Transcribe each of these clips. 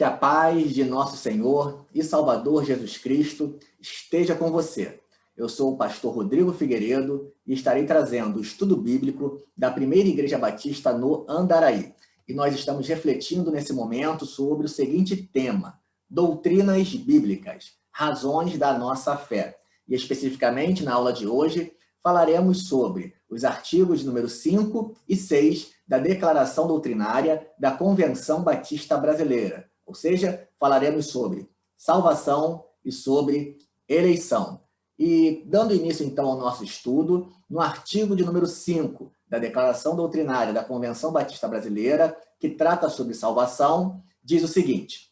Que a paz de nosso Senhor e Salvador Jesus Cristo esteja com você. Eu sou o pastor Rodrigo Figueiredo e estarei trazendo o estudo bíblico da Primeira Igreja Batista no Andaraí. E nós estamos refletindo nesse momento sobre o seguinte tema: doutrinas bíblicas, razões da nossa fé. E especificamente na aula de hoje falaremos sobre os artigos número 5 e 6 da Declaração Doutrinária da Convenção Batista Brasileira. Ou seja, falaremos sobre salvação e sobre eleição. E dando início, então, ao nosso estudo, no artigo de número 5 da Declaração Doutrinária da Convenção Batista Brasileira, que trata sobre salvação, diz o seguinte: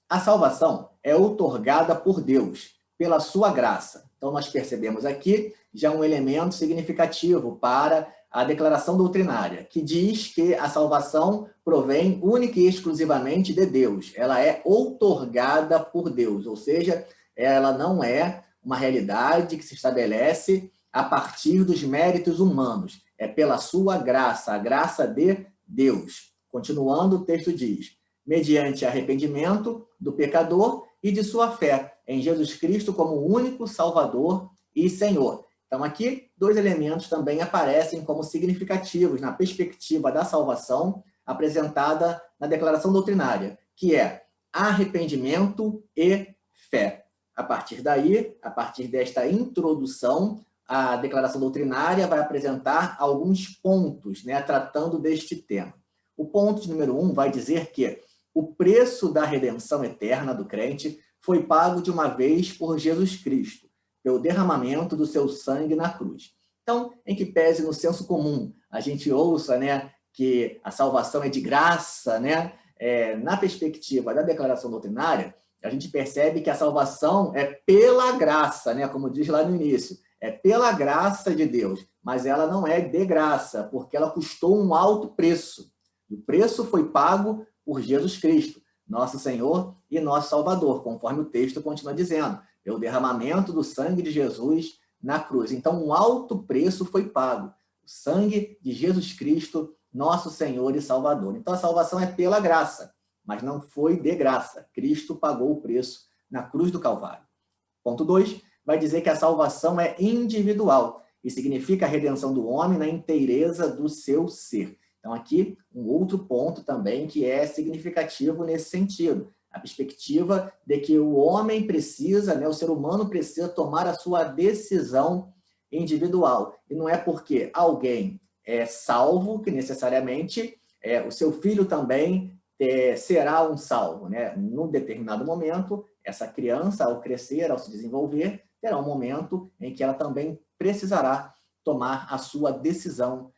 a salvação é outorgada por Deus, pela sua graça. Então, nós percebemos aqui já um elemento significativo para a declaração doutrinária, que diz que a salvação provém única e exclusivamente de Deus. Ela é outorgada por Deus, ou seja, ela não é uma realidade que se estabelece a partir dos méritos humanos. É pela sua graça, a graça de Deus. Continuando, o texto diz: mediante arrependimento do pecador e de sua fé em Jesus Cristo como único Salvador e Senhor. Então, aqui, dois elementos também aparecem como significativos na perspectiva da salvação apresentada na declaração doutrinária, que é arrependimento e fé. A partir daí, a partir desta introdução, a declaração doutrinária vai apresentar alguns pontos, tratando deste tema. O ponto de número 1 vai dizer que o preço da redenção eterna do crente foi pago de uma vez por Jesus Cristo, pelo derramamento do seu sangue na cruz. Então, em que pese no senso comum a gente ouça que a salvação é de graça, na perspectiva da declaração doutrinária, a gente percebe que a salvação é pela graça, como diz lá no início, é pela graça de Deus, mas ela não é de graça, porque ela custou um alto preço. O preço foi pago por Jesus Cristo, nosso Senhor e nosso Salvador, conforme o texto continua dizendo, pelo derramamento do sangue de Jesus na cruz. Então, um alto preço foi pago, o sangue de Jesus Cristo, nosso Senhor e Salvador. Então, a salvação é pela graça, mas não foi de graça. Cristo pagou o preço na cruz do Calvário. Ponto 2, vai dizer que a salvação é individual e significa a redenção do homem na inteireza do seu ser. Então, aqui, um outro ponto também que é significativo nesse sentido. A perspectiva de que o homem precisa, o ser humano precisa tomar a sua decisão individual. E não é porque alguém é salvo que necessariamente o seu filho também será um salvo. Num determinado momento, essa criança, ao crescer, ao se desenvolver, terá um momento em que ela também precisará tomar a sua decisão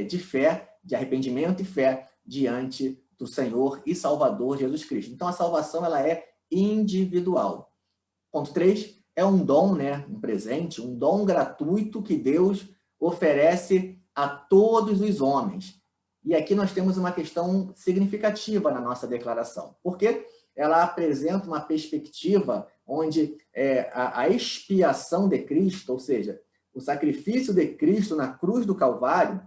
de fé, de arrependimento e fé diante do Senhor e Salvador Jesus Cristo. Então, a salvação ela é individual. Ponto 3, é um dom, um presente, um dom gratuito que Deus oferece a todos os homens. E aqui nós temos uma questão significativa na nossa declaração, porque ela apresenta uma perspectiva onde a expiação de Cristo, ou seja, o sacrifício de Cristo na cruz do Calvário,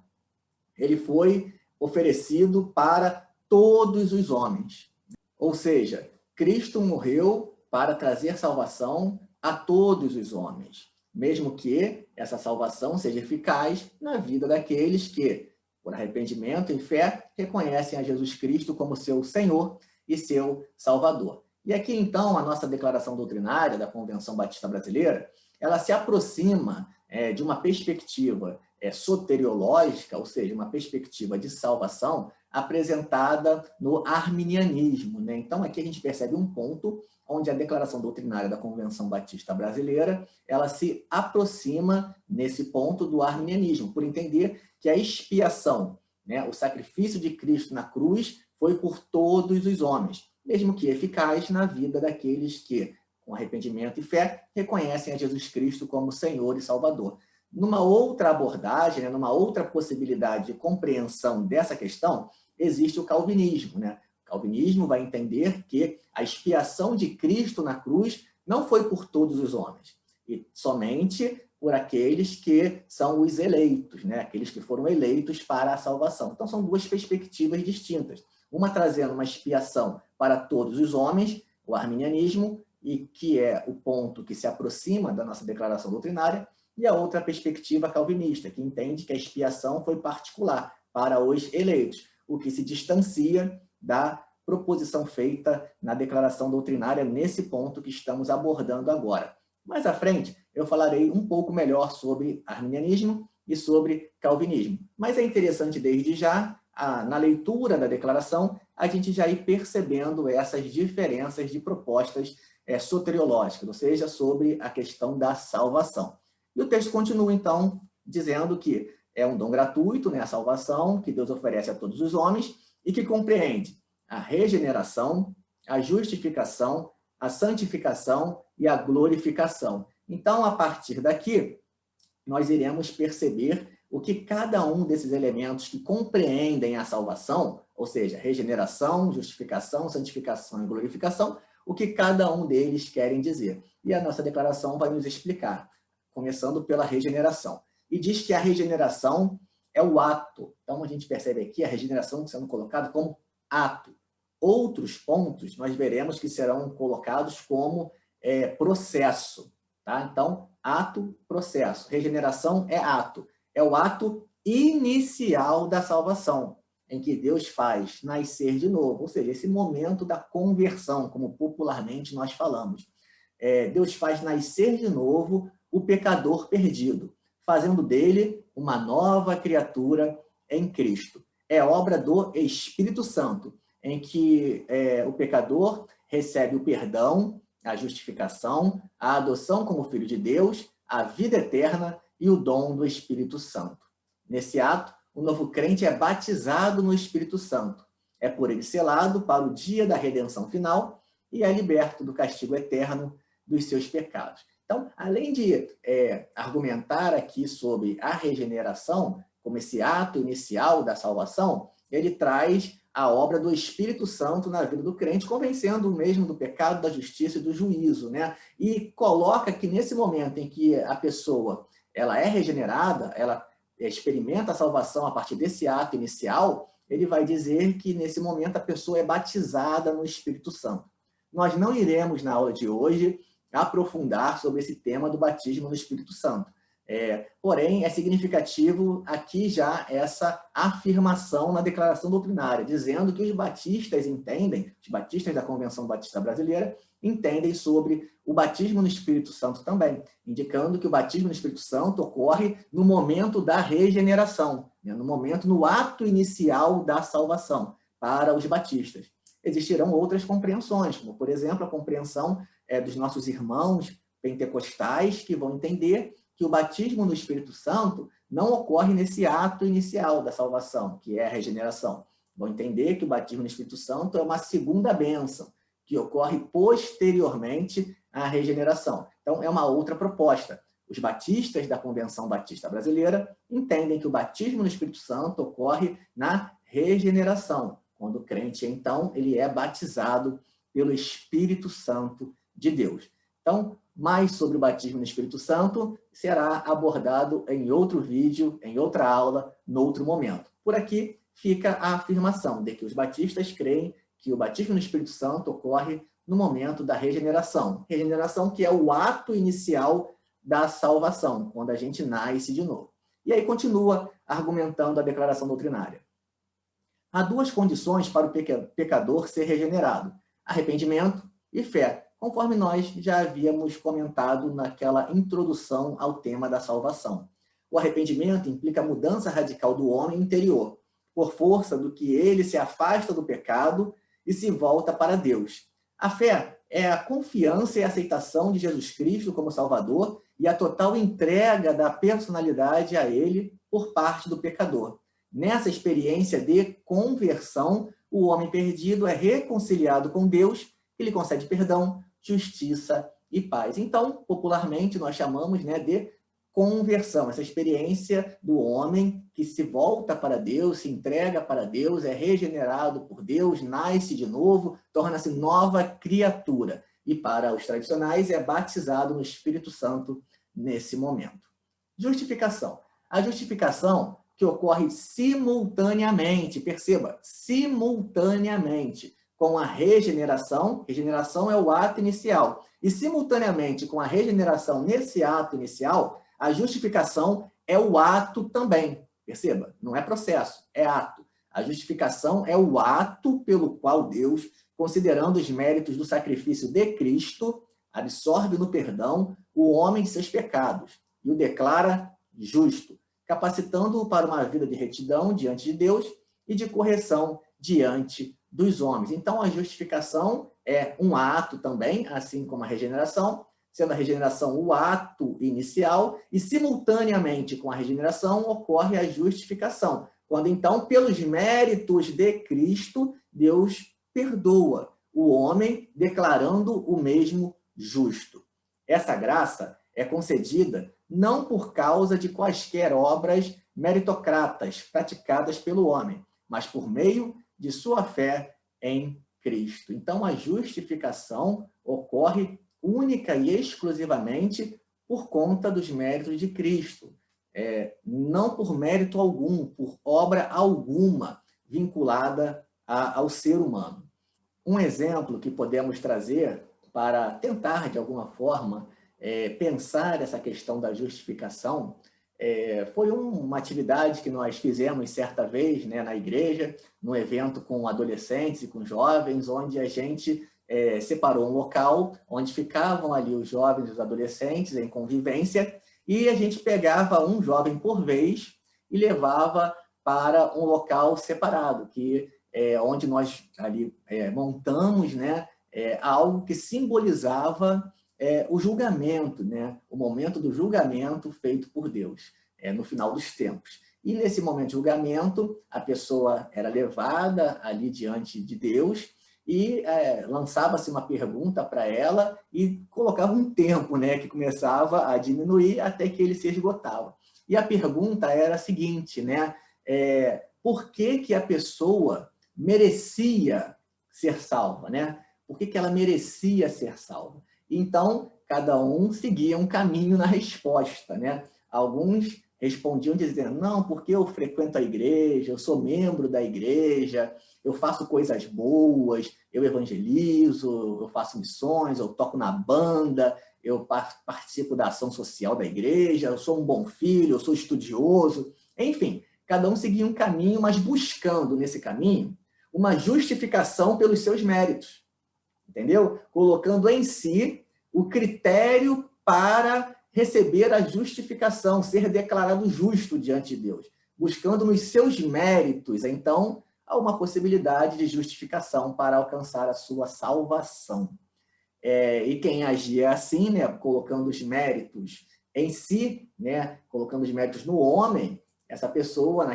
ele foi oferecido para todos os homens. Ou seja, Cristo morreu para trazer salvação a todos os homens, mesmo que essa salvação seja eficaz na vida daqueles que, por arrependimento e fé, reconhecem a Jesus Cristo como seu Senhor e seu Salvador. E aqui, então, a nossa declaração doutrinária da Convenção Batista Brasileira, ela se aproxima de uma perspectiva soteriológica, ou seja, uma perspectiva de salvação apresentada no arminianismo. Então, aqui a gente percebe um ponto onde a declaração doutrinária da Convenção Batista Brasileira ela se aproxima nesse ponto do arminianismo, por entender que a expiação, o sacrifício de Cristo na cruz foi por todos os homens, mesmo que eficaz na vida daqueles que, com arrependimento e fé, reconhecem a Jesus Cristo como Senhor e Salvador. Numa outra abordagem, numa outra possibilidade de compreensão dessa questão, existe o calvinismo. O calvinismo vai entender que a expiação de Cristo na cruz não foi por todos os homens, e somente por aqueles que são os eleitos, aqueles que foram eleitos para a salvação. Então, são duas perspectivas distintas. uma trazendo uma expiação para todos os homens, o arminianismo, e que é o ponto que se aproxima da nossa declaração doutrinária, e a outra perspectiva calvinista, que entende que a expiação foi particular para os eleitos, o que se distancia da proposição feita na declaração doutrinária nesse ponto que estamos abordando agora. Mais à frente, eu falarei um pouco melhor sobre arminianismo e sobre calvinismo. Mas é interessante desde já, na leitura da declaração, a gente já ir percebendo essas diferenças de propostas soteriológicas, ou seja, sobre a questão da salvação. E o texto continua, então, dizendo que é um dom gratuito, né, a salvação, que Deus oferece a todos os homens, e que compreende a regeneração, a justificação, a santificação e a glorificação. Então, a partir daqui, nós iremos perceber o que cada um desses elementos que compreendem a salvação, ou seja, regeneração, justificação, santificação e glorificação, o que cada um deles querem dizer. E a nossa declaração vai nos explicar, começando pela regeneração. E diz que a regeneração é o ato. Então, a gente percebe aqui a regeneração sendo colocada como ato. Outros pontos nós veremos que serão colocados como processo. Tá? Então, ato, processo. Regeneração é ato. É o ato inicial da salvação, em que Deus faz nascer de novo, ou seja, esse momento da conversão, como popularmente nós falamos. Deus faz nascer de novo o pecador perdido, fazendo dele uma nova criatura em Cristo. É obra do Espírito Santo, em que o pecador recebe o perdão, a justificação, a adoção como filho de Deus, a vida eterna e o dom do Espírito Santo. Nesse ato, o novo crente é batizado no Espírito Santo. É por ele selado para o dia da redenção final e é liberto do castigo eterno dos seus pecados. Então, além de argumentar aqui sobre a regeneração, como esse ato inicial da salvação, ele traz a obra do Espírito Santo na vida do crente, convencendo o mesmo do pecado, da justiça e do juízo, né? E coloca que nesse momento em que a pessoa ela é regenerada, ela experimenta a salvação a partir desse ato inicial, ele vai dizer que nesse momento a pessoa é batizada no Espírito Santo. Nós não iremos, na aula de hoje, aprofundar sobre esse tema do batismo no Espírito Santo. Porém, é significativo aqui já essa afirmação na declaração doutrinária, dizendo que os batistas entendem, os batistas da Convenção Batista Brasileira, entendem sobre o batismo no Espírito Santo também, indicando que o batismo no Espírito Santo ocorre no momento da regeneração, né, no ato inicial da salvação para os batistas. Existirão outras compreensões, como, por exemplo, a compreensão dos nossos irmãos pentecostais, que vão entender que o batismo no Espírito Santo não ocorre nesse ato inicial da salvação, que é a regeneração. Vão entender que o batismo no Espírito Santo é uma segunda bênção, que ocorre posteriormente à regeneração. Então, é uma outra proposta. Os batistas da Convenção Batista Brasileira entendem que o batismo no Espírito Santo ocorre na regeneração, quando o crente, então, ele é batizado pelo Espírito Santo de Deus. Então, mais sobre o batismo no Espírito Santo será abordado em outro vídeo, em outra aula, no outro momento. Por aqui fica a afirmação de que os batistas creem que o batismo no Espírito Santo ocorre no momento da regeneração. Regeneração que é o ato inicial da salvação, quando a gente nasce de novo. E aí continua argumentando a declaração doutrinária. Há duas condições para o pecador ser regenerado: arrependimento e fé, conforme nós já havíamos comentado naquela introdução ao tema da salvação. O arrependimento implica a mudança radical do homem interior, por força do que ele se afasta do pecado e se volta para Deus. A fé é a confiança e a aceitação de Jesus Cristo como Salvador e a total entrega da personalidade a ele por parte do pecador. Nessa experiência de conversão, o homem perdido é reconciliado com Deus, que lhe concede perdão, justiça e paz. Então, popularmente, nós chamamos, né, de conversão, essa experiência do homem que se volta para Deus, se entrega para Deus, é regenerado por Deus, nasce de novo, torna-se nova criatura. E para os tradicionais, é batizado no Espírito Santo nesse momento. Justificação. A justificação, que ocorre simultaneamente, perceba, simultaneamente com a regeneração. Regeneração é o ato inicial. E simultaneamente com a regeneração nesse ato inicial, a justificação é o ato também. Perceba, não é processo, é ato. A justificação é o ato pelo qual Deus, considerando os méritos do sacrifício de Cristo, absorve no perdão o homem de seus pecados e o declara justo, capacitando-o para uma vida de retidão diante de Deus e de correção diante dos homens. Então, a justificação é um ato também, assim como a regeneração, sendo a regeneração o ato inicial, e simultaneamente com a regeneração ocorre a justificação, quando então, pelos méritos de Cristo, Deus perdoa o homem, declarando o mesmo justo. Essa graça é concedida não por causa de quaisquer obras meritocratas praticadas pelo homem, mas por meio de sua fé em Cristo. Então, a justificação ocorre única e exclusivamente por conta dos méritos de Cristo, não por mérito algum, por obra alguma vinculada ao ser humano. Um exemplo que podemos trazer para tentar, de alguma forma, pensar essa questão da justificação, foi uma atividade que nós fizemos certa vez, né, na igreja, num evento com adolescentes e com jovens, onde a gente separou um local onde ficavam ali os jovens e os adolescentes em convivência, e a gente pegava um jovem por vez e levava para um local separado, onde nós ali montamos, né, algo que simbolizava o julgamento, né, o momento do julgamento feito por Deus, no final dos tempos. E nesse momento de julgamento, a pessoa era levada ali diante de Deus e lançava-se uma pergunta para ela e colocava um tempo, né, que começava a diminuir até que ele se esgotava. E a pergunta era a seguinte, né, por que a pessoa merecia ser salva, né? Por que ela merecia ser salva? Então, cada um seguia um caminho na resposta, né? Alguns respondiam dizendo, não, porque eu frequento a igreja, eu sou membro da igreja, eu faço coisas boas, eu evangelizo, eu faço missões, eu toco na banda, eu participo da ação social da igreja, eu sou um bom filho, eu sou estudioso. Enfim, cada um seguia um caminho, mas buscando nesse caminho uma justificação pelos seus méritos, entendeu? Colocando em si o critério para receber a justificação, ser declarado justo diante de Deus, buscando nos seus méritos, então, há uma possibilidade de justificação para alcançar a sua salvação. E quem agia assim, né, colocando os méritos em si, né, colocando os méritos no homem, essa pessoa,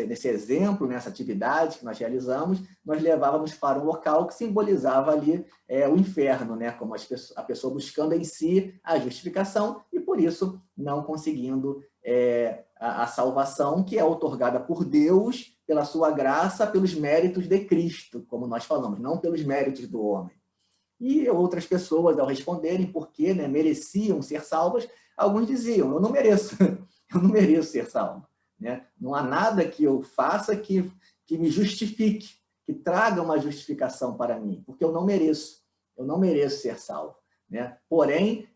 nesse exemplo, nessa atividade que nós realizamos, nós levávamos para um local que simbolizava ali o inferno, né? Como a pessoa buscando em si a justificação e, por isso, não conseguindo a salvação que é outorgada por Deus, pela sua graça, pelos méritos de Cristo, como nós falamos, não pelos méritos do homem. E outras pessoas, ao responderem por que, né, mereciam ser salvas, alguns diziam, eu não mereço. Eu não mereço ser salvo, né? Não há nada que eu faça que me justifique, que traga uma justificação para mim, porque eu não mereço ser salvo, né? Porém,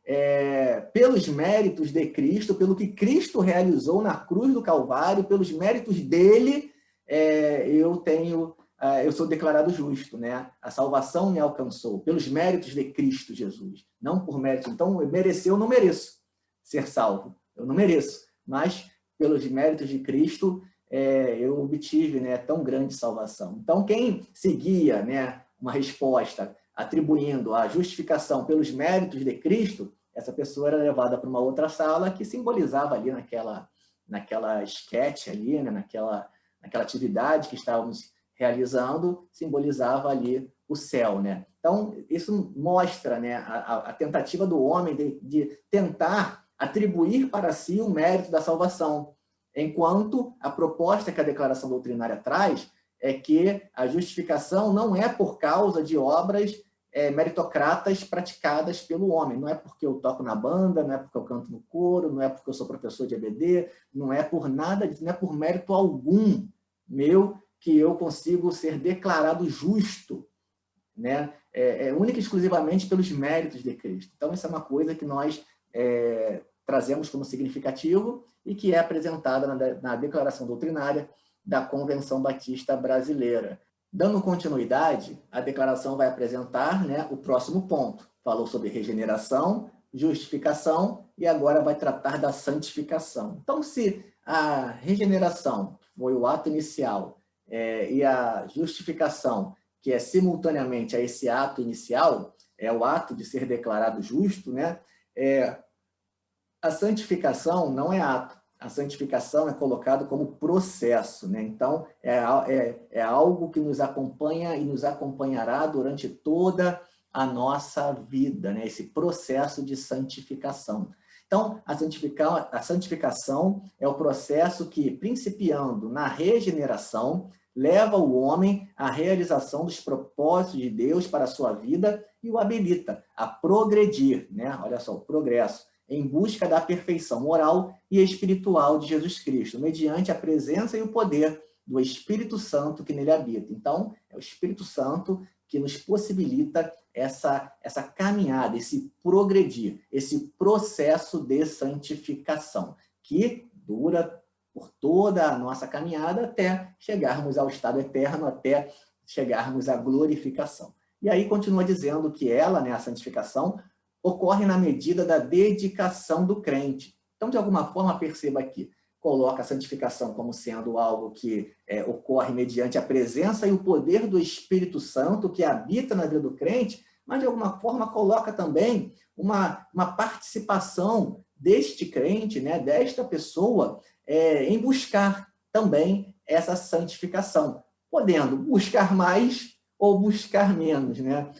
pelos méritos de Cristo, pelo que Cristo realizou na cruz do Calvário, pelos méritos dele, eu sou declarado justo, né? A salvação me alcançou, pelos méritos de Cristo Jesus, não por mérito. Então, eu não mereço ser salvo, eu não mereço. Mas, pelos méritos de Cristo, eu obtive, né, tão grande salvação. Então, quem seguia, né, uma resposta atribuindo a justificação pelos méritos de Cristo, essa pessoa era levada para uma outra sala que simbolizava ali naquela sketch ali, né, naquela atividade que estávamos realizando, simbolizava ali o céu, né? Então, isso mostra, né, a tentativa do homem de tentar atribuir para si o mérito da salvação, enquanto a proposta que a declaração doutrinária traz é que a justificação não é por causa de obras meritocratas praticadas pelo homem. Não é porque eu toco na banda, não é porque eu canto no coro, não é porque eu sou professor de EBD, não é por nada disso, não é por mérito algum meu que eu consigo ser declarado justo, né? Única e exclusivamente pelos méritos de Cristo. Então, isso é uma coisa que nós trazemos como significativo e que é apresentada na declaração doutrinária da Convenção Batista Brasileira. Dando continuidade, a declaração vai apresentar, né, o próximo ponto. Falou sobre regeneração, justificação e agora vai tratar da santificação. Então, se a regeneração foi o ato inicial e a justificação, que é simultaneamente a esse ato inicial, é o ato de ser declarado justo, né? A santificação não é ato. A santificação é colocado como processo, né? Então, é algo que nos acompanha e nos acompanhará durante toda a nossa vida, né? Esse processo de santificação. Então, a santificação é o processo que, principiando na regeneração, leva o homem à realização dos propósitos de Deus para a sua vida e o habilita a progredir, né? Olha só, o progresso, em busca da perfeição moral e espiritual de Jesus Cristo, mediante a presença e o poder do Espírito Santo que nele habita. Então, é o Espírito Santo que nos possibilita essa caminhada, esse progredir, esse processo de santificação, que dura por toda a nossa caminhada até chegarmos ao estado eterno, até chegarmos à glorificação. E aí continua dizendo que ela, né, a santificação, ocorre na medida da dedicação do crente. Então, de alguma forma, perceba aqui, coloca a santificação como sendo algo que ocorre mediante a presença e o poder do Espírito Santo que habita na vida do crente, mas de alguma forma coloca também uma participação deste crente, né, desta pessoa, em buscar também essa santificação, podendo buscar mais ou buscar menos, né?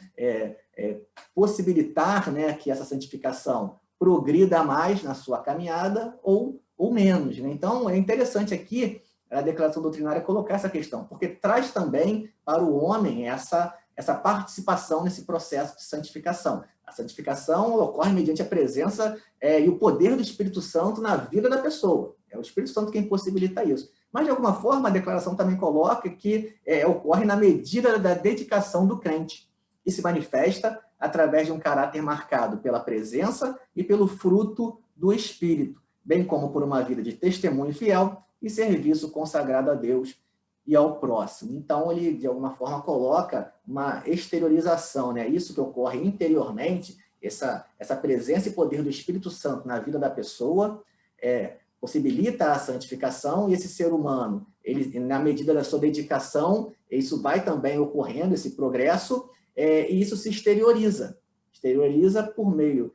Possibilitar, né, que essa santificação progrida mais na sua caminhada ou menos, né? Então, é interessante aqui a declaração doutrinária colocar essa questão, porque traz também para o homem essa participação nesse processo de santificação. A santificação ocorre mediante a presença e o poder do Espírito Santo na vida da pessoa. É o Espírito Santo quem possibilita isso. Mas, de alguma forma, a declaração também coloca que ocorre na medida da dedicação do crente e se manifesta através de um caráter marcado pela presença e pelo fruto do Espírito, bem como por uma vida de testemunho fiel e serviço consagrado a Deus e ao próximo. Então, ele, de alguma forma, coloca uma exteriorização, né? Isso que ocorre interiormente, essa presença e poder do Espírito Santo na vida da pessoa, possibilita a santificação, e esse ser humano, ele, na medida da sua dedicação, isso vai também ocorrendo, esse progresso, e isso se exterioriza por meio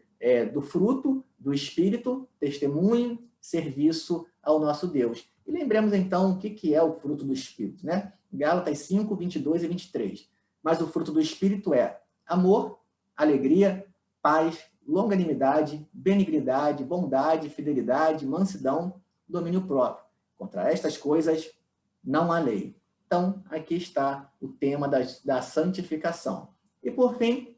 do fruto do Espírito, testemunho, serviço ao nosso Deus. E lembremos então o que é o fruto do Espírito, né? Gálatas 5, 22 e 23. Mas o fruto do Espírito é amor, alegria, paz, longanimidade, benignidade, bondade, fidelidade, mansidão, domínio próprio. Contra estas coisas não há lei. Então, aqui está o tema da santificação. E, por fim,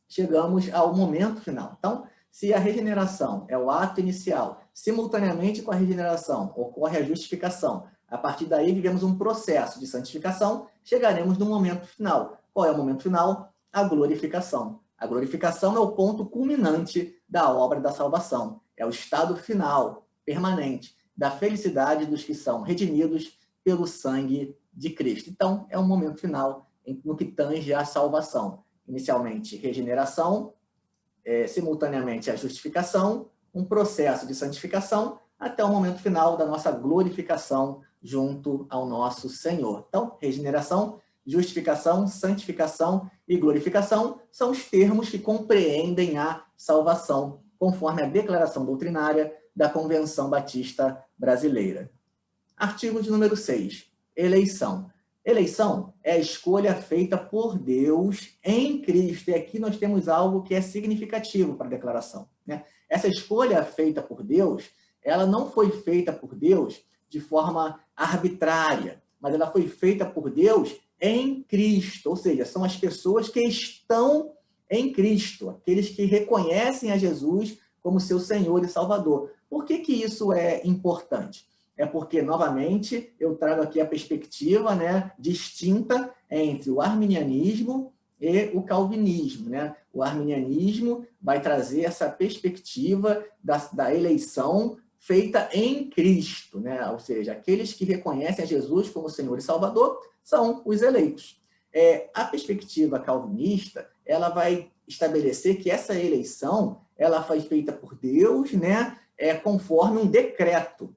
chegamos ao momento final. Então, se a regeneração é o ato inicial, simultaneamente com a regeneração ocorre a justificação. A partir daí, vivemos um processo de santificação, chegaremos no momento final. Qual é o momento final? A glorificação. A glorificação é o ponto culminante da obra da salvação. É o estado final, permanente, da felicidade dos que são redimidos pelo sangue de Cristo. Então, é um momento final no que tange à salvação. Inicialmente, regeneração, simultaneamente a justificação, um processo de santificação, até o momento final da nossa glorificação junto ao nosso Senhor. Então, regeneração, justificação, santificação e glorificação são os termos que compreendem a salvação, conforme a declaração doutrinária da Convenção Batista Brasileira. Artigo de número 6. Eleição. Eleição é a escolha feita por Deus em Cristo. E aqui nós temos algo que é significativo para a declaração, né? Essa escolha feita por Deus, ela não foi feita por Deus de forma arbitrária, mas ela foi feita por Deus em Cristo. Ou seja, são as pessoas que estão em Cristo, aqueles que reconhecem a Jesus como seu Senhor e Salvador. Por que isso é importante? É porque, novamente, eu trago aqui a perspectiva, né, distinta entre o arminianismo e o calvinismo, né? O arminianismo vai trazer essa perspectiva da eleição feita em Cristo, né? Ou seja, aqueles que reconhecem a Jesus como Senhor e Salvador são os eleitos. A perspectiva calvinista, ela vai estabelecer que essa eleição, ela foi feita por Deus, né? Conforme um decreto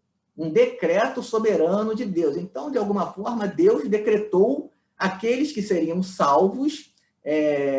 soberano de Deus. Então, de alguma forma, Deus decretou aqueles que seriam salvos.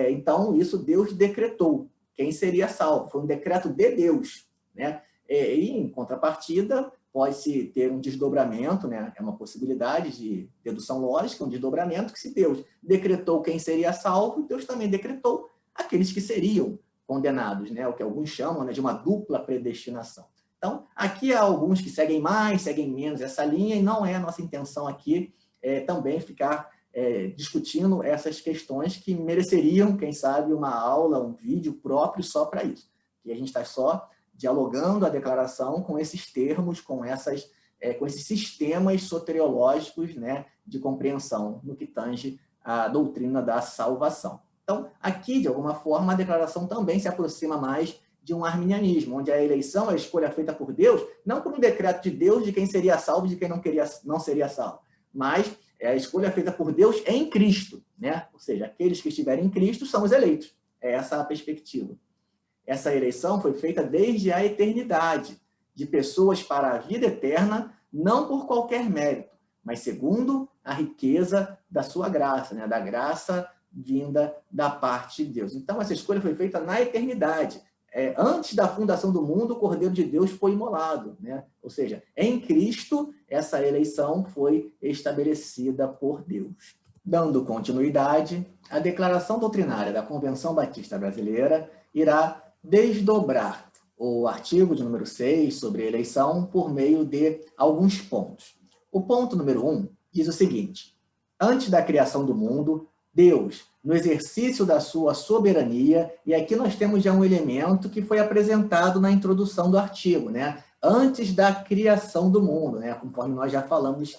Então, isso Deus decretou quem seria salvo. Foi um decreto de Deus, né? E, em contrapartida, pode-se ter um desdobramento, né? É uma possibilidade de dedução lógica, um desdobramento que, se Deus decretou quem seria salvo, Deus também decretou aqueles que seriam condenados, né? O que alguns chamam, né, de uma dupla predestinação. Então, aqui há alguns que seguem mais, seguem menos essa linha, e não é a nossa intenção aqui também ficar discutindo essas questões que mereceriam, quem sabe, uma aula, um vídeo próprio só para isso. E a gente está só dialogando a declaração com esses termos, com esses sistemas soteriológicos, né, de compreensão no que tange à doutrina da salvação. Então, aqui, de alguma forma, a declaração também se aproxima mais de um arminianismo, onde a eleição, a escolha feita por Deus, não por um decreto de Deus de quem seria salvo e de quem não seria salvo, mas a escolha feita por Deus em Cristo, né? Ou seja, aqueles que estiverem em Cristo são os eleitos. É essa a perspectiva. Essa eleição foi feita desde a eternidade, de pessoas para a vida eterna, não por qualquer mérito, mas segundo a riqueza da sua graça, né? Da graça vinda da parte de Deus. Então, essa escolha foi feita na eternidade. Antes da fundação do mundo, o Cordeiro de Deus foi imolado, né? Ou seja, em Cristo, essa eleição foi estabelecida por Deus. Dando continuidade, a declaração doutrinária da Convenção Batista Brasileira irá desdobrar o artigo de número 6 sobre eleição por meio de alguns pontos. O ponto número 1 diz o seguinte: antes da criação do mundo, Deus, no exercício da sua soberania, e aqui nós temos já um elemento que foi apresentado na introdução do artigo, né? Antes da criação do mundo, né? Conforme nós já falamos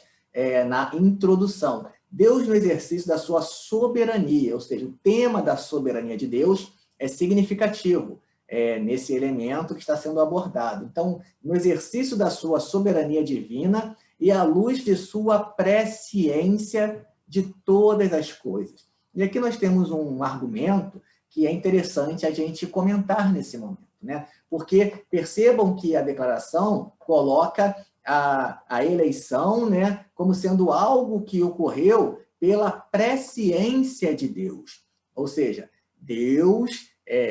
na introdução. Deus, no exercício da sua soberania, ou seja, o tema da soberania de Deus é significativo nesse elemento que está sendo abordado. Então, no exercício da sua soberania divina e à luz de sua presciência de todas as coisas. E aqui nós temos um argumento que é interessante a gente comentar nesse momento, né? Porque percebam que a declaração coloca a eleição, né, como sendo algo que ocorreu pela presciência de Deus. Ou seja, Deus,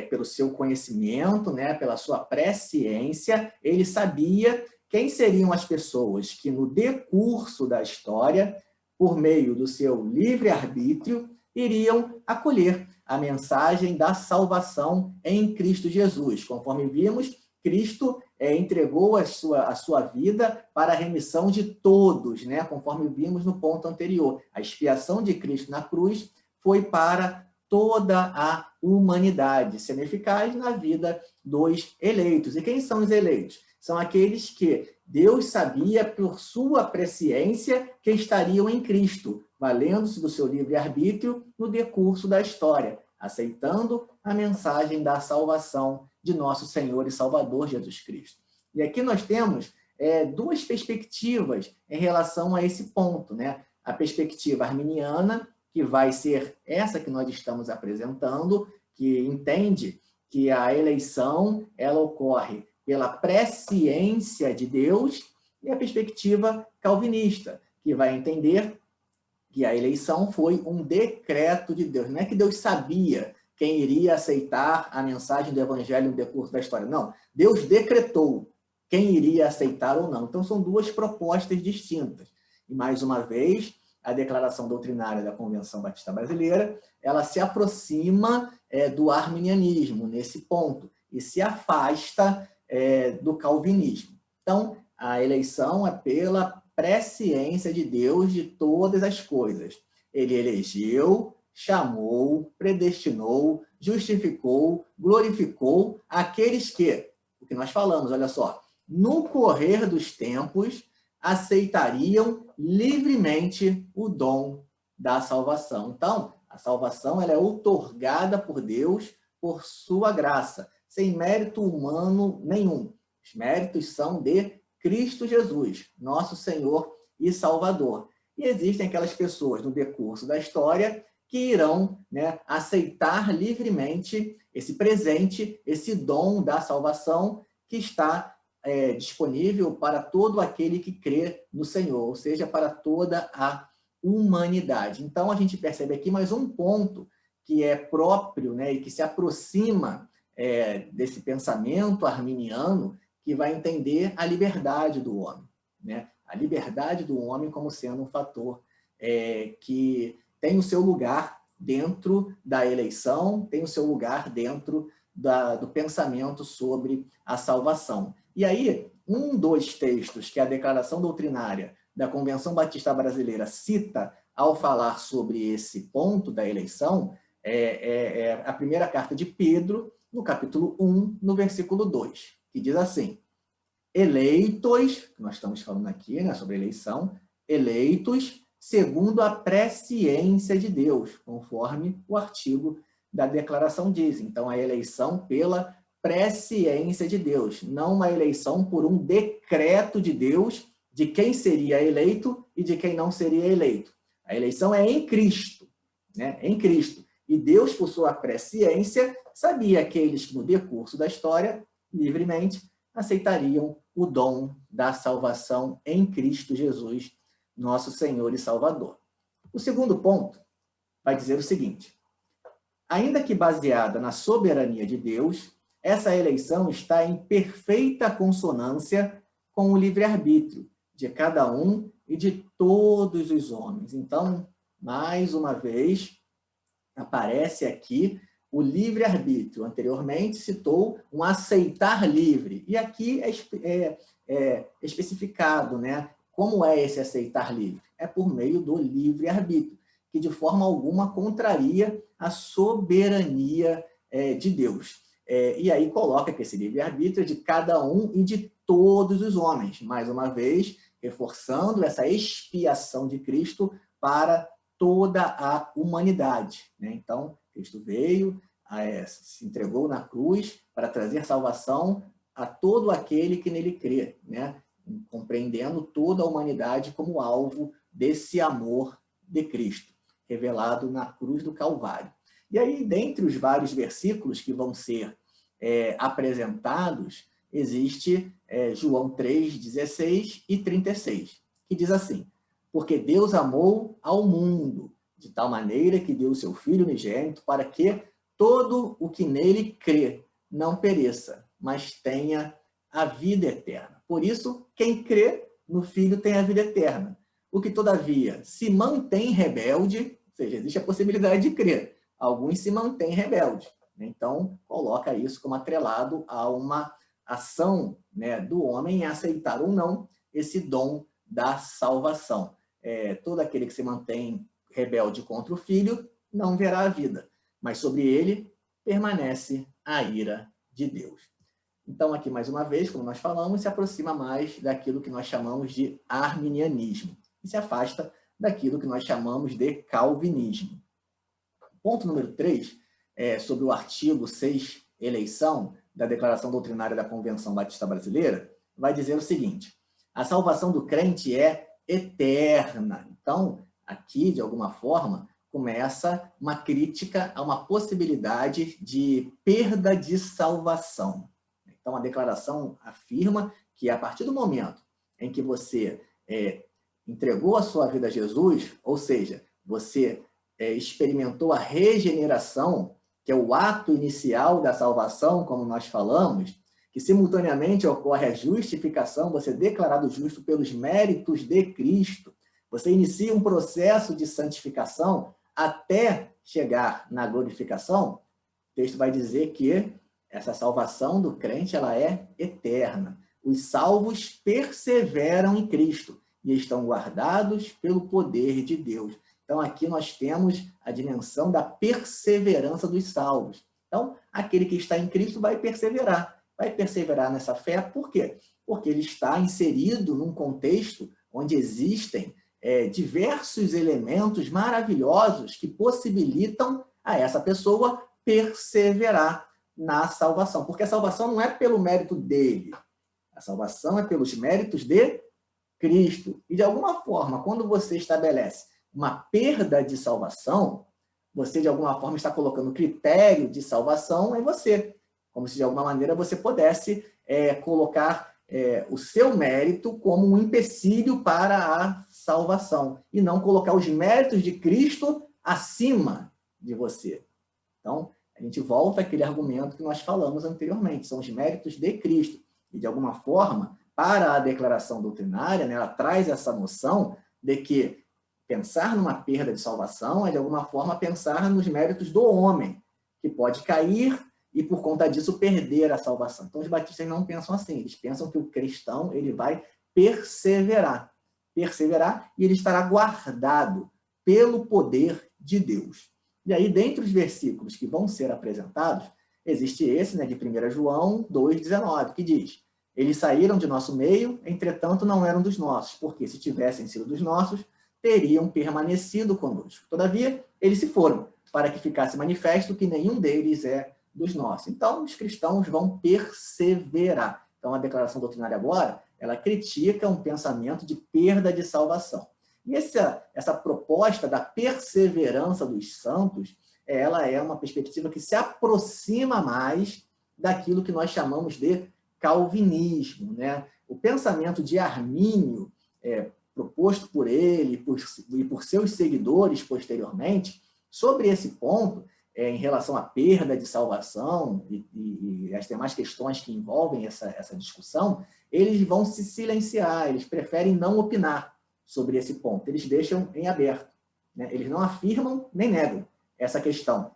pelo seu conhecimento, né, pela sua presciência, ele sabia quem seriam as pessoas que, no decurso da história, por meio do seu livre-arbítrio, iriam acolher a mensagem da salvação em Cristo Jesus. Conforme vimos, Cristo entregou a sua vida para a remissão de todos, né? Conforme vimos no ponto anterior. A expiação de Cristo na cruz foi para toda a humanidade, sendo eficaz na vida dos eleitos. E quem são os eleitos? São aqueles que Deus sabia, por sua presciência, que estariam em Cristo, valendo-se do seu livre-arbítrio no decurso da história, aceitando a mensagem da salvação de nosso Senhor e Salvador Jesus Cristo. E aqui nós temos duas perspectivas em relação a esse ponto, né? A perspectiva arminiana, que vai ser essa que nós estamos apresentando, que entende que a eleição ela ocorre pela presciência de Deus, e a perspectiva calvinista, que vai entender que a eleição foi um decreto de Deus. Não é que Deus sabia quem iria aceitar a mensagem do evangelho no decurso da história. Não, Deus decretou quem iria aceitar ou não. Então, são duas propostas distintas. E, mais uma vez, a declaração doutrinária da Convenção Batista Brasileira, ela se aproxima do arminianismo nesse ponto e se afasta do calvinismo. Então, a eleição é pela presciência de Deus de todas as coisas. Ele elegeu chamou, predestinou, justificou, glorificou aqueles que, o que nós falamos, olha só, no correr dos tempos, aceitariam livremente o dom da salvação. Então, a salvação ela é outorgada por Deus por sua graça, sem mérito humano nenhum. Os méritos são de Cristo Jesus, nosso Senhor e Salvador. E existem aquelas pessoas no decurso da história que irão, né, aceitar livremente esse presente, esse dom da salvação que está disponível para todo aquele que crê no Senhor, ou seja, para toda a humanidade. Então, a gente percebe aqui mais um ponto que é próprio, né, e que se aproxima desse pensamento arminiano, que vai entender a liberdade do homem, né? A liberdade do homem como sendo um fator que tem o seu lugar dentro da eleição, tem o seu lugar dentro do pensamento sobre a salvação. E aí, um dos textos que a Declaração Doutrinária da Convenção Batista Brasileira cita ao falar sobre esse ponto da eleição é a primeira carta de Pedro, no capítulo 1, no versículo 2, que diz assim: eleitos, que nós estamos falando aqui, né, sobre eleição, eleitos segundo a presciência de Deus, conforme o artigo da declaração diz. Então, a eleição pela presciência de Deus, não uma eleição por um decreto de Deus de quem seria eleito e de quem não seria eleito. A eleição é em Cristo, né? Em Cristo. E Deus, por sua presciência, sabia aqueles que, no decurso da história, livremente, aceitariam o dom da salvação em Cristo Jesus, nosso Senhor e Salvador. O segundo ponto vai dizer o seguinte: ainda que baseada na soberania de Deus, essa eleição está em perfeita consonância com o livre-arbítrio de cada um e de todos os homens. Então, mais uma vez, aparece aqui o livre-arbítrio. Anteriormente citou um aceitar livre. E aqui é especificado, né? Como é esse aceitar livre? É por meio do livre-arbítrio, que de forma alguma contraria a soberania de Deus. E aí coloca que esse livre-arbítrio é de cada um e de todos os homens. Mais uma vez, reforçando essa expiação de Cristo para toda a humanidade, né? Então, Cristo veio, se entregou na cruz para trazer salvação a todo aquele que nele crê, né? Compreendendo toda a humanidade como alvo desse amor de Cristo, revelado na cruz do Calvário. E aí, dentre os vários versículos que vão ser apresentados, existe João 3, 16 e 36, que diz assim: porque Deus amou ao mundo de tal maneira que deu o seu Filho unigênito para que todo o que nele crê não pereça, mas tenha a vida eterna. Por isso, quem crê no Filho tem a vida eterna. O que, todavia, se mantém rebelde, ou seja, existe a possibilidade de crer. Alguns se mantêm rebeldes. Então, coloca isso como atrelado a uma ação, né, do homem em aceitar ou não esse dom da salvação. Todo aquele que se mantém rebelde contra o Filho não verá a vida, mas sobre ele permanece a ira de Deus. Então, aqui, mais uma vez, como nós falamos, se aproxima mais daquilo que nós chamamos de arminianismo e se afasta daquilo que nós chamamos de calvinismo. Ponto número 3, sobre o artigo 6, eleição, da Declaração Doutrinária da Convenção Batista Brasileira, vai dizer o seguinte: a salvação do crente é eterna. Então, aqui, de alguma forma, começa uma crítica a uma possibilidade de perda de salvação. Então, a declaração afirma que, a partir do momento em que você entregou a sua vida a Jesus, ou seja, você experimentou a regeneração, que é o ato inicial da salvação, como nós falamos, que simultaneamente ocorre a justificação, você é declarado justo pelos méritos de Cristo, você inicia um processo de santificação até chegar na glorificação. O texto vai dizer que essa salvação do crente ela é eterna. Os salvos perseveram em Cristo e estão guardados pelo poder de Deus. Então, aqui nós temos a dimensão da perseverança dos salvos. Então, aquele que está em Cristo vai perseverar nessa fé, por quê? Porque ele está inserido num contexto onde existem diversos elementos maravilhosos que possibilitam a essa pessoa perseverar na salvação. Porque a salvação não é pelo mérito dele, a salvação é pelos méritos de Cristo. E, de alguma forma, quando você estabelece uma perda de salvação, você, de alguma forma, está colocando o critério de salvação em você. Como se, de alguma maneira, você pudesse colocar o seu mérito como um empecilho para a salvação. E não colocar os méritos de Cristo acima de você. Então, a gente volta àquele argumento que nós falamos anteriormente. São os méritos de Cristo. E, de alguma forma, para a declaração doutrinária, né, ela traz essa noção de que pensar numa perda de salvação é, de alguma forma, pensar nos méritos do homem, que pode cair e, por conta disso, perder a salvação. Então, os batistas não pensam assim. Eles pensam que o cristão ele vai perseverar. Perseverar e ele estará guardado pelo poder de Deus. E aí, dentre os versículos que vão ser apresentados, existe esse, né, de 1 João 2,19, que diz: eles saíram de nosso meio, entretanto não eram dos nossos, porque se tivessem sido dos nossos, teriam permanecido conosco. Todavia, eles se foram, para que ficasse manifesto que nenhum deles é dos nossos. Então, os cristãos vão perseverar. Então, a declaração doutrinária agora, ela critica um pensamento de perda de salvação. E essa proposta da perseverança dos santos, ela é uma perspectiva que se aproxima mais daquilo que nós chamamos de calvinismo, né? O pensamento de Armínio, proposto por ele e por seus seguidores posteriormente, sobre esse ponto, em relação à perda de salvação e as demais questões que envolvem essa discussão, eles vão se silenciar, eles preferem não opinar sobre esse ponto, eles deixam em aberto, né? Eles não afirmam nem negam essa questão.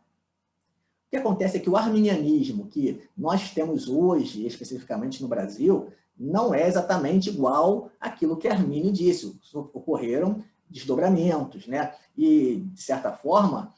O que acontece é que o arminianismo que nós temos hoje, especificamente no Brasil, não é exatamente igual àquilo que Armínio disse. Ocorreram desdobramentos, né? E, de certa forma,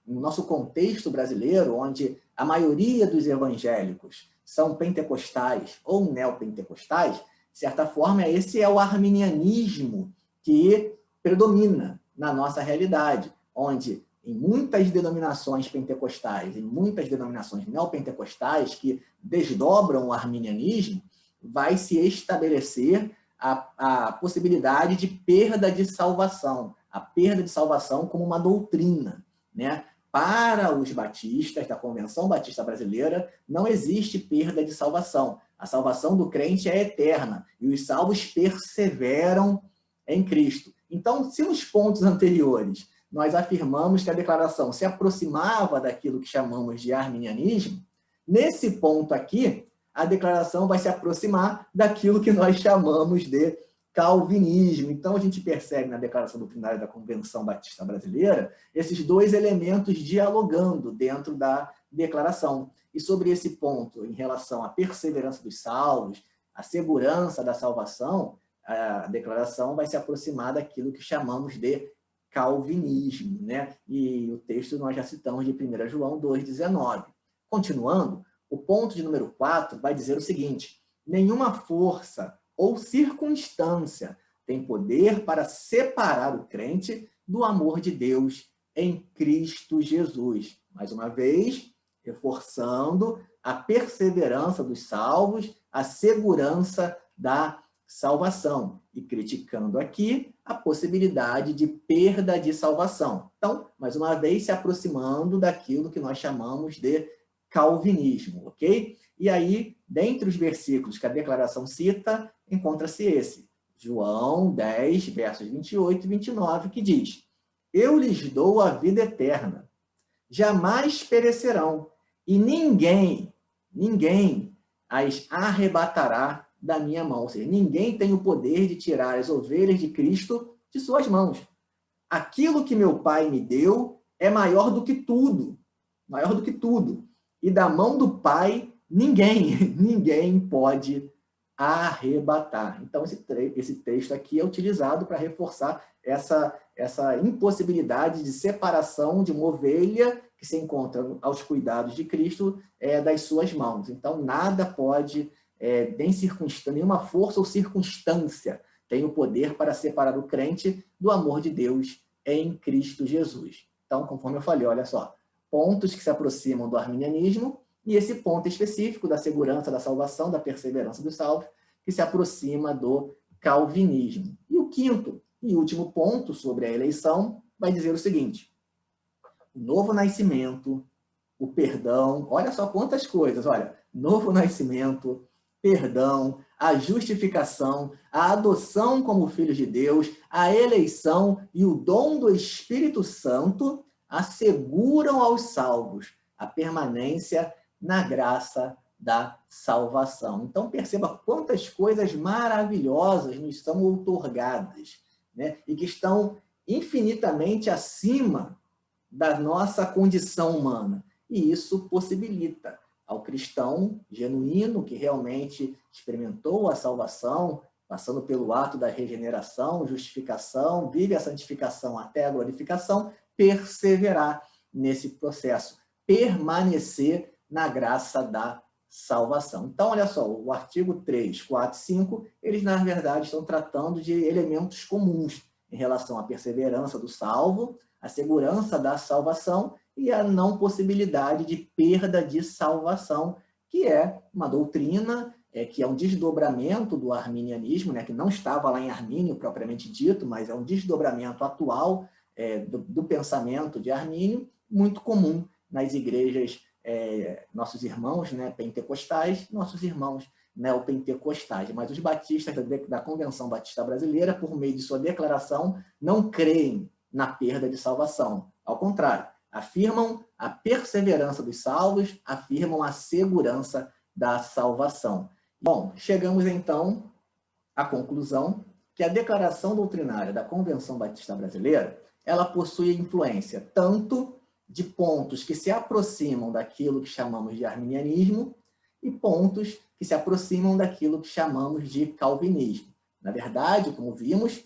no nosso contexto brasileiro, onde a maioria dos evangélicos são pentecostais ou neopentecostais, de certa forma, esse é o arminianismo que predomina na nossa realidade, onde em muitas denominações pentecostais, em muitas denominações neopentecostais que desdobram o arminianismo, vai se estabelecer a possibilidade de perda de salvação, a perda de salvação como uma doutrina, né? Para os batistas, da Convenção Batista Brasileira, não existe perda de salvação. A salvação do crente é eterna e os salvos perseveram em Cristo. Então, se nos pontos anteriores nós afirmamos que a declaração se aproximava daquilo que chamamos de arminianismo, nesse ponto aqui, a declaração vai se aproximar daquilo que nós chamamos de calvinismo. Então, a gente percebe na declaração doutrinária da Convenção Batista Brasileira esses dois elementos dialogando dentro da declaração. E sobre esse ponto, em relação à perseverança dos salvos, a segurança da salvação, a declaração vai se aproximar daquilo que chamamos de calvinismo, né? E o texto nós já citamos de 1 João 2,19. Continuando, o ponto de número 4 vai dizer o seguinte: nenhuma força ou circunstância tem poder para separar o crente do amor de Deus em Cristo Jesus. Mais uma vez, reforçando a perseverança dos salvos, a segurança da salvação e criticando aqui a possibilidade de perda de salvação. Então, mais uma vez, se aproximando daquilo que nós chamamos de calvinismo, ok? E aí, dentre os versículos que a declaração cita, encontra-se esse, João 10, versos 28 e 29, que diz: eu lhes dou a vida eterna, jamais perecerão, e ninguém as arrebatará da minha mão. Ou seja, ninguém tem o poder de tirar as ovelhas de Cristo de suas mãos. Aquilo que meu Pai me deu é maior do que tudo, maior do que tudo. E da mão do Pai, ninguém pode arrebatar. Então, esse texto aqui é utilizado para reforçar essa impossibilidade de separação de uma ovelha que se encontra aos cuidados de Cristo das suas mãos. Então, nada pode, nem circunstância, nenhuma força ou circunstância tem o poder para separar o crente do amor de Deus em Cristo Jesus. Então, conforme eu falei, olha só, pontos que se aproximam do arminianismo e esse ponto específico da segurança da salvação, da perseverança dos salvos, que se aproxima do calvinismo. E o quinto e último ponto sobre a eleição vai dizer o seguinte: o novo nascimento, o perdão, olha só quantas coisas, olha, novo nascimento, perdão, a justificação, a adoção como filhos de Deus, a eleição e o dom do Espírito Santo asseguram aos salvos a permanência na graça da salvação. Então, perceba quantas coisas maravilhosas nos são outorgadas, né? E que estão infinitamente acima da nossa condição humana. E isso possibilita ao cristão genuíno, que realmente experimentou a salvação, passando pelo ato da regeneração, justificação, vive a santificação até a glorificação, perseverar nesse processo, permanecer na graça da salvação. Então, olha só, o artigo 3, 4 e 5, eles, na verdade, estão tratando de elementos comuns em relação à perseverança do salvo, a segurança da salvação e a não possibilidade de perda de salvação, que é uma doutrina que é um desdobramento do arminianismo, né, que não estava lá em Armínio propriamente dito, mas é um desdobramento atual do pensamento de Armínio, muito comum nas igrejas, nossos irmãos, né, pentecostais, nossos irmãos neopentecostais. Mas os batistas da Convenção Batista Brasileira, por meio de sua declaração, não creem na perda de salvação. Ao contrário, afirmam a perseverança dos salvos, afirmam a segurança da salvação. Bom, chegamos então à conclusão que a declaração doutrinária da Convenção Batista Brasileira, ela possui influência tanto de pontos que se aproximam daquilo que chamamos de arminianismo e pontos que se aproximam daquilo que chamamos de calvinismo. Na verdade, como vimos,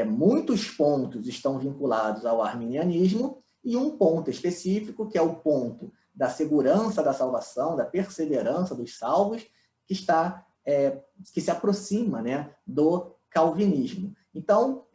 muitos pontos estão vinculados ao arminianismo e um ponto específico, que é o ponto da segurança da salvação, da perseverança dos salvos, que se aproxima, né, do calvinismo. Então,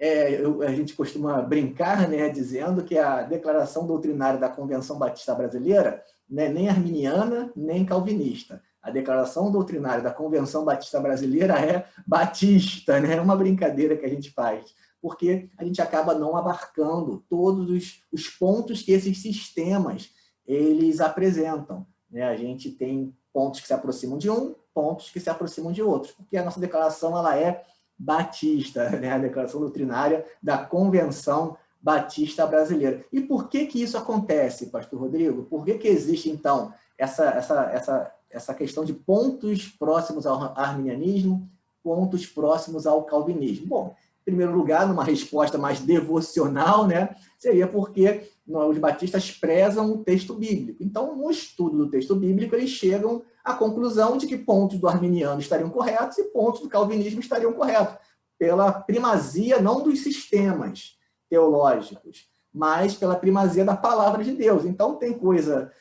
a gente costuma brincar, né, dizendo que a declaração doutrinária da Convenção Batista Brasileira não é nem arminiana, nem calvinista. A declaração doutrinária da Convenção Batista Brasileira é batista, né? É uma brincadeira que a gente faz, porque a gente acaba não abarcando todos os pontos que esses sistemas eles apresentam, né? A gente tem pontos que se aproximam de um, pontos que se aproximam de outros, porque a nossa declaração ela é batista, né? A declaração doutrinária da Convenção Batista Brasileira. E por que isso acontece, pastor Rodrigo? Por que existe, então, essa questão de pontos próximos ao arminianismo, pontos próximos ao calvinismo? Bom, em primeiro lugar, numa resposta mais devocional, né, seria porque os batistas prezam o texto bíblico. Então, no estudo do texto bíblico, eles chegam à conclusão de que pontos do arminiano estariam corretos e pontos do calvinismo estariam corretos, pela primazia não dos sistemas teológicos, mas pela primazia da palavra de Deus. Então, tem coisa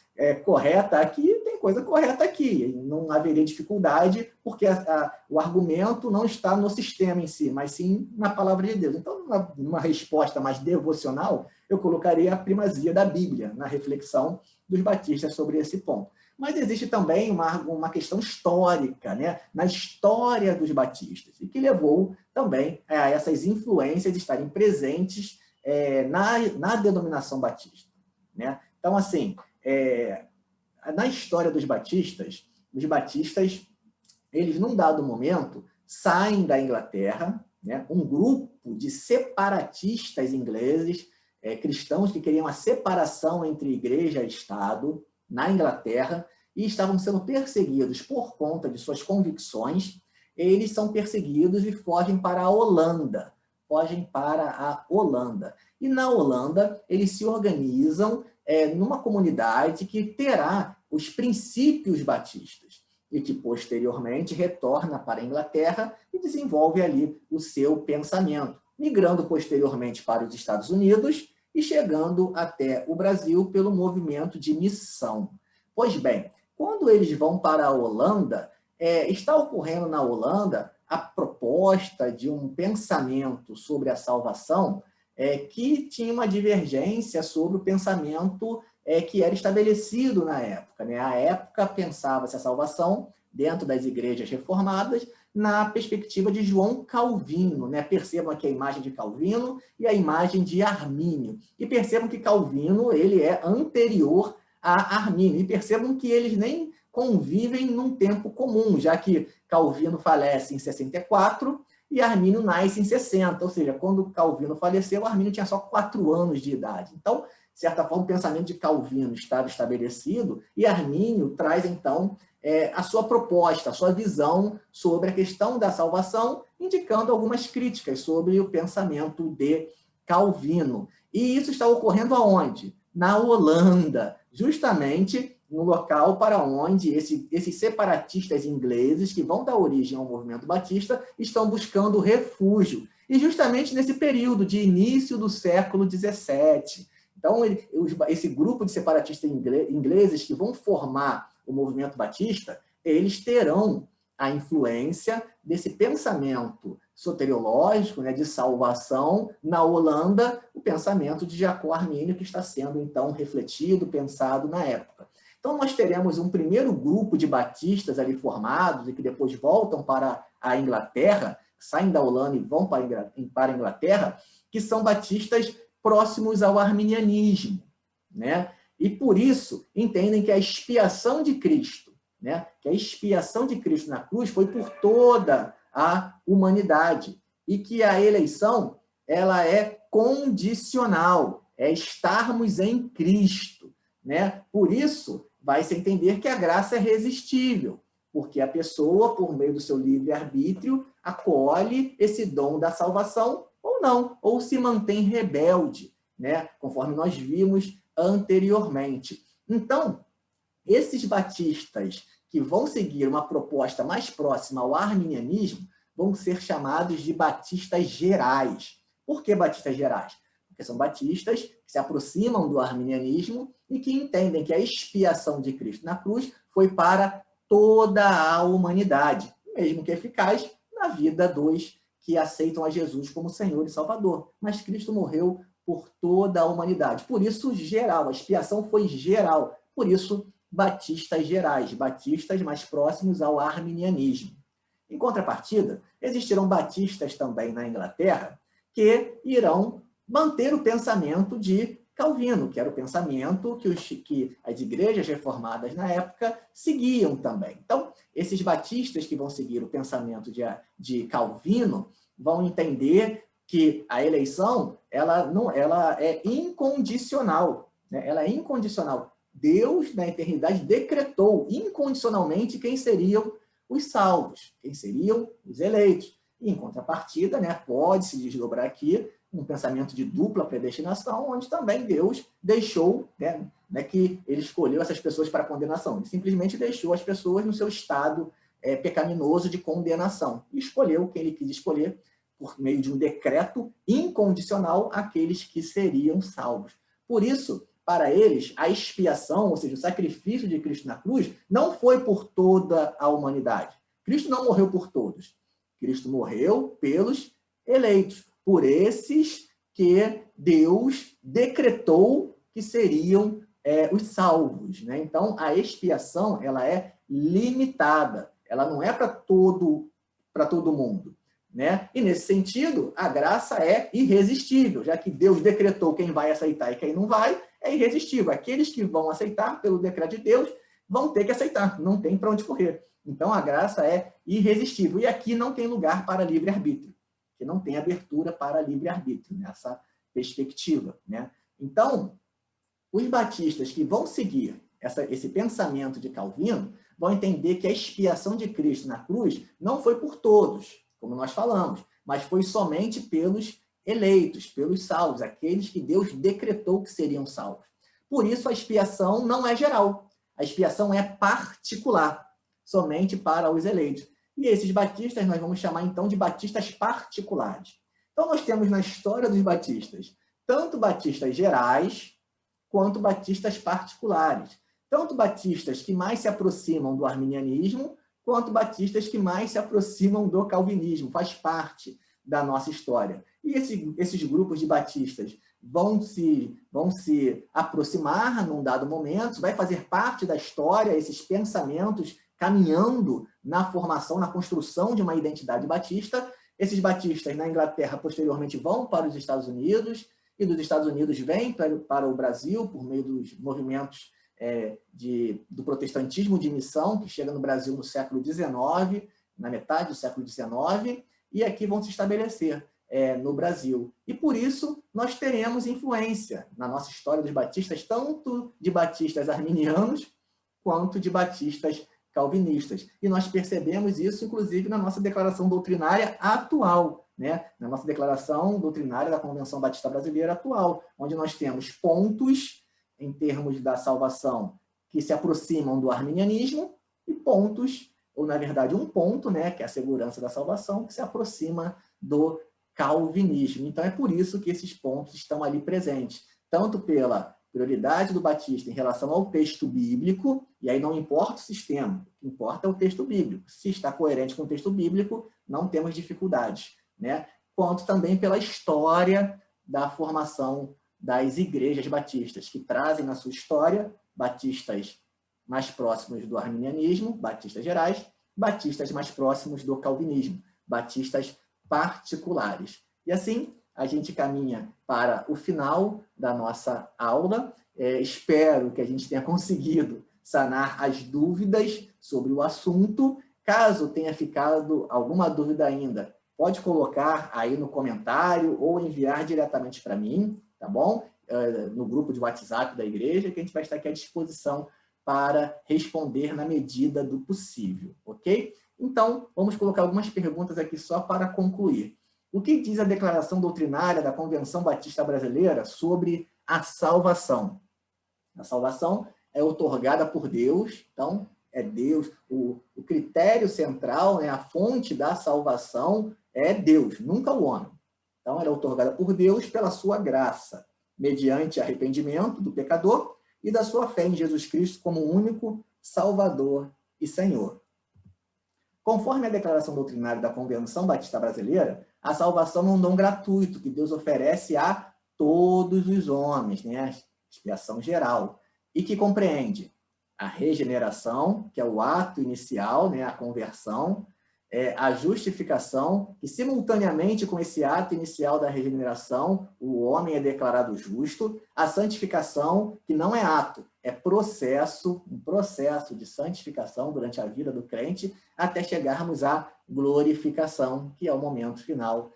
correta aqui, tem coisa correta aqui. Não haveria dificuldade, porque o argumento não está no sistema em si, mas sim na palavra de Deus. Então, numa resposta mais devocional, eu colocaria a primazia da Bíblia na reflexão dos batistas sobre esse ponto. Mas existe também uma questão histórica, né, na história dos batistas, e que levou também a essas influências estarem presentes na denominação batista, né? Então, assim, na história dos batistas, eles, num dado momento, saem da Inglaterra, né, um grupo de separatistas ingleses, cristãos que queriam a separação entre igreja e Estado, na Inglaterra, e estavam sendo perseguidos por conta de suas convicções. Eles são perseguidos e fogem para a Holanda. E na Holanda, eles se organizam numa comunidade que terá os princípios batistas. e que posteriormente retorna para a Inglaterra e desenvolve ali o seu pensamento, migrando posteriormente para os Estados Unidos e chegando até o Brasil pelo movimento de missão. Pois bem, quando eles vão para a Holanda, está ocorrendo na Holanda a proposta de um pensamento sobre a salvação que tinha uma divergência sobre o pensamento que era estabelecido na época. Né? A época pensava-se a salvação dentro das igrejas reformadas na perspectiva de João Calvino. Né? Percebam aqui a imagem de Calvino e a imagem de Armínio. E percebam que Calvino ele é anterior a Armínio. E percebam que eles nem convivem num tempo comum, já que Calvino falece em 64 e Armínio nasce em 60. Ou seja, quando Calvino faleceu, Armínio tinha só 4 anos de idade. Então, de certa forma, o pensamento de Calvino estava estabelecido e Armínio traz, então, a sua proposta, a sua visão sobre a questão da salvação, indicando algumas críticas sobre o pensamento de Calvino. E isso está ocorrendo aonde? Na Holanda, justamente no local para onde esses separatistas ingleses, que vão dar origem ao movimento batista, estão buscando refúgio. E justamente nesse período de início do século XVII. Então, esse grupo de separatistas ingleses que vão formar o movimento batista, eles terão a influência desse pensamento soteriológico, né, de salvação na Holanda, o pensamento de Jacó Armínio, que está sendo, então, refletido, pensado na época. Então, nós teremos um primeiro grupo de batistas ali formados e que depois voltam para a Inglaterra, saem da Holanda e vão para a Inglaterra, que são batistas próximos ao arminianismo, né? E por isso entendem que a expiação de Cristo, né? Que a expiação de Cristo na cruz foi por toda a humanidade e que a eleição ela é condicional, é estarmos em Cristo, né? Por isso vai-se entender que a graça é resistível, porque a pessoa, por meio do seu livre-arbítrio, acolhe esse dom da salvação ou não, ou se mantém rebelde, né? Conforme nós vimos anteriormente. Então, esses batistas que vão seguir uma proposta mais próxima ao arminianismo vão ser chamados de batistas gerais. Por que batistas gerais? Porque são batistas que se aproximam do arminianismo e que entendem que a expiação de Cristo na cruz foi para toda a humanidade, mesmo que eficaz na vida dos que aceitam a Jesus como Senhor e Salvador. Mas Cristo morreu por toda a humanidade. Por isso, geral, a expiação foi geral. Por isso, batistas gerais, batistas mais próximos ao arminianismo. Em contrapartida, existirão batistas também na Inglaterra que irão manter o pensamento de Calvino, que era o pensamento que as igrejas reformadas na época seguiam também. Então, esses batistas que vão seguir o pensamento de Calvino vão entender que a eleição ela é incondicional, né? Ela é incondicional. Deus, na eternidade, decretou incondicionalmente quem seriam os salvos, quem seriam os eleitos. E, em contrapartida, né, pode-se desdobrar aqui um pensamento de dupla predestinação, onde também Deus deixou, né, que ele escolheu essas pessoas para condenação. Ele simplesmente deixou as pessoas no seu estado pecaminoso de condenação. E escolheu quem ele quis escolher, por meio de um decreto incondicional, aqueles que seriam salvos. Por isso, para eles, a expiação, ou seja, o sacrifício de Cristo na cruz, não foi por toda a humanidade. Cristo não morreu por todos. Cristo morreu pelos eleitos, por esses que Deus decretou que seriam os salvos, né? Então, a expiação ela é limitada, ela não é para todo mundo, né? E, nesse sentido, a graça é irresistível, já que Deus decretou quem vai aceitar e quem não vai, é irresistível. Aqueles que vão aceitar pelo decreto de Deus vão ter que aceitar, não tem para onde correr. Então, a graça é irresistível. E aqui não tem lugar para livre-arbítrio, que não tem abertura para livre-arbítrio nessa perspectiva, né? Então, os batistas que vão seguir esse pensamento de Calvino vão entender que a expiação de Cristo na cruz não foi por todos, como nós falamos, mas foi somente pelos eleitos, pelos salvos, aqueles que Deus decretou que seriam salvos. Por isso, a expiação não é geral, a expiação é particular. somente para os eleitos. E esses batistas nós vamos chamar então de batistas particulares. Então nós temos na história dos batistas, tanto batistas gerais, quanto batistas particulares. Tanto batistas que mais se aproximam do arminianismo, quanto batistas que mais se aproximam do calvinismo, faz parte da nossa história. E esses grupos de batistas vão se aproximar num dado momento, vai fazer parte da história, esses pensamentos caminhando na formação, na construção de uma identidade batista. Esses batistas na Inglaterra posteriormente vão para os Estados Unidos, e dos Estados Unidos vêm para o Brasil por meio dos movimentos do protestantismo de missão, que chega no Brasil no século XIX, na metade do século XIX, e aqui vão se estabelecer no Brasil. E por isso nós teremos influência na nossa história dos batistas, tanto de batistas arminianos, quanto de batistas calvinistas. E nós percebemos isso, inclusive, na nossa declaração doutrinária atual, né? Na nossa declaração doutrinária da Convenção Batista Brasileira atual, onde nós temos pontos em termos da salvação que se aproximam do arminianismo e pontos, ou na verdade um ponto, né, que é a segurança da salvação, que se aproxima do calvinismo. Então é por isso que esses pontos estão ali presentes, tanto pela prioridade do batista em relação ao texto bíblico, e aí não importa o sistema, o que importa é o texto bíblico. Se está coerente com o texto bíblico, não temos dificuldades, né? Quanto também pela história da formação das igrejas batistas, que trazem na sua história batistas mais próximos do arminianismo, batistas gerais, batistas mais próximos do calvinismo, batistas particulares. E assim, a gente caminha para o final da nossa aula. Espero que a gente tenha conseguido sanar as dúvidas sobre o assunto. Caso tenha ficado alguma dúvida ainda, pode colocar aí no comentário ou enviar diretamente para mim, tá bom? No grupo de WhatsApp da igreja, que a gente vai estar aqui à disposição para responder na medida do possível, ok? Então, vamos colocar algumas perguntas aqui só para concluir. O que diz a declaração doutrinária da Convenção Batista Brasileira sobre a salvação? A salvação é outorgada por Deus, então é Deus. O critério central, né, a fonte da salvação é Deus, nunca o homem. Então, ela é outorgada por Deus pela sua graça, mediante arrependimento do pecador e da sua fé em Jesus Cristo como único Salvador e Senhor. Conforme a declaração doutrinária da Convenção Batista Brasileira, a salvação é um dom gratuito que Deus oferece a todos os homens, né? A expiação geral, e que compreende a regeneração, que é o ato inicial, né? A conversão, a justificação, que simultaneamente com esse ato inicial da regeneração, o homem é declarado justo, a santificação, que não é ato, é processo, um processo de santificação durante a vida do crente, até chegarmos à glorificação, que é o momento final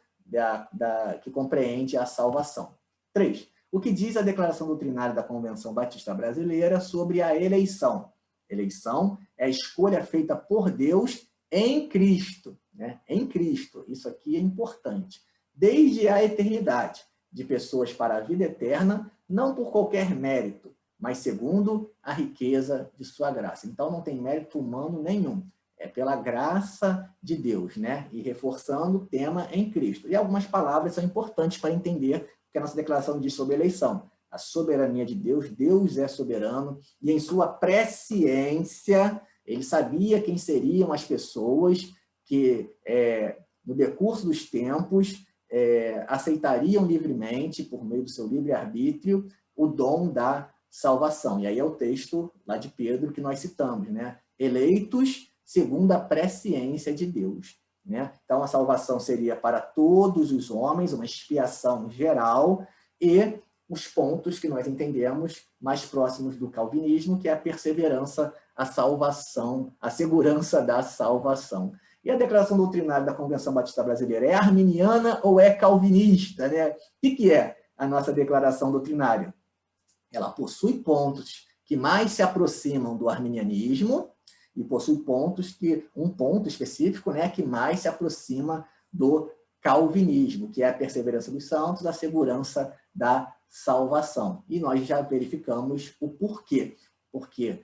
que compreende a salvação. 3. O que diz a declaração doutrinária da Convenção Batista Brasileira sobre a eleição? Eleição é a escolha feita por Deus em Cristo, né? Em Cristo, isso aqui é importante. Desde a eternidade, de pessoas para a vida eterna, não por qualquer mérito, mas segundo a riqueza de sua graça. Então, não tem mérito humano nenhum. É pela graça de Deus, né? E reforçando o tema em Cristo. E algumas palavras são importantes para entender o que a nossa declaração diz sobre eleição. A soberania de Deus, Deus é soberano, e em sua presciência, ele sabia quem seriam as pessoas que, no decurso dos tempos, aceitariam livremente, por meio do seu livre-arbítrio, o dom da salvação. E aí é o texto lá de Pedro que nós citamos, né? Eleitos segundo a presciência de Deus, né? Então, a salvação seria para todos os homens, uma expiação geral, e os pontos que nós entendemos mais próximos do calvinismo, que é a perseverança, a salvação, a segurança da salvação. E a declaração doutrinária da Convenção Batista Brasileira é arminiana ou é calvinista, né? O que é a nossa declaração doutrinária? Ela possui pontos que mais se aproximam do arminianismo e possui pontos um ponto específico, né, que mais se aproxima do calvinismo, que é a perseverança dos santos, a segurança da salvação. E nós já verificamos o porquê. Porque,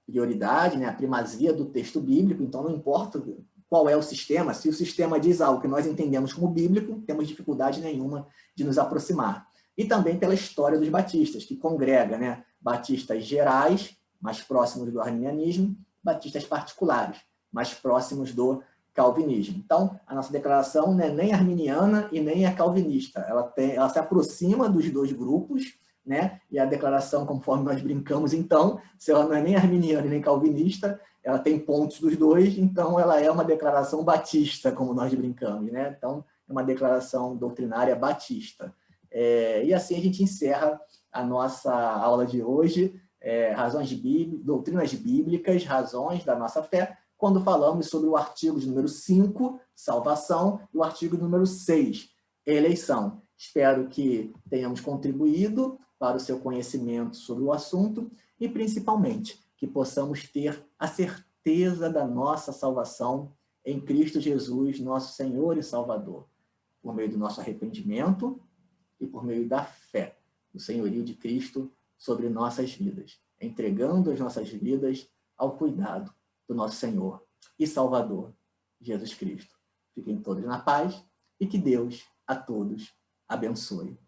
prioridade, né, a primazia do texto bíblico, então não importa qual é o sistema, se o sistema diz algo que nós entendemos como bíblico, temos dificuldade nenhuma de nos aproximar. E também pela história dos batistas, que congrega, né, batistas gerais, mais próximos do arminianismo, batistas particulares, mais próximos do calvinismo. Então, a nossa declaração não é nem arminiana e nem é calvinista. Ela se aproxima dos dois grupos, né? E a declaração, conforme nós brincamos, então, se ela não é nem arminiana e nem calvinista, ela tem pontos dos dois, então ela é uma declaração batista, como nós brincamos, né? Então, é uma declaração doutrinária batista. E assim a gente encerra a nossa aula de hoje, doutrinas bíblicas, razões da nossa fé, quando falamos sobre o artigo de número 5, salvação, e o artigo número 6, eleição. Espero que tenhamos contribuído para o seu conhecimento sobre o assunto e, principalmente, que possamos ter a certeza da nossa salvação em Cristo Jesus, nosso Senhor e Salvador, por meio do nosso arrependimento e por meio da fé, do senhorio de Cristo sobre nossas vidas, entregando as nossas vidas ao cuidado do nosso Senhor e Salvador, Jesus Cristo. Fiquem todos na paz e que Deus a todos abençoe.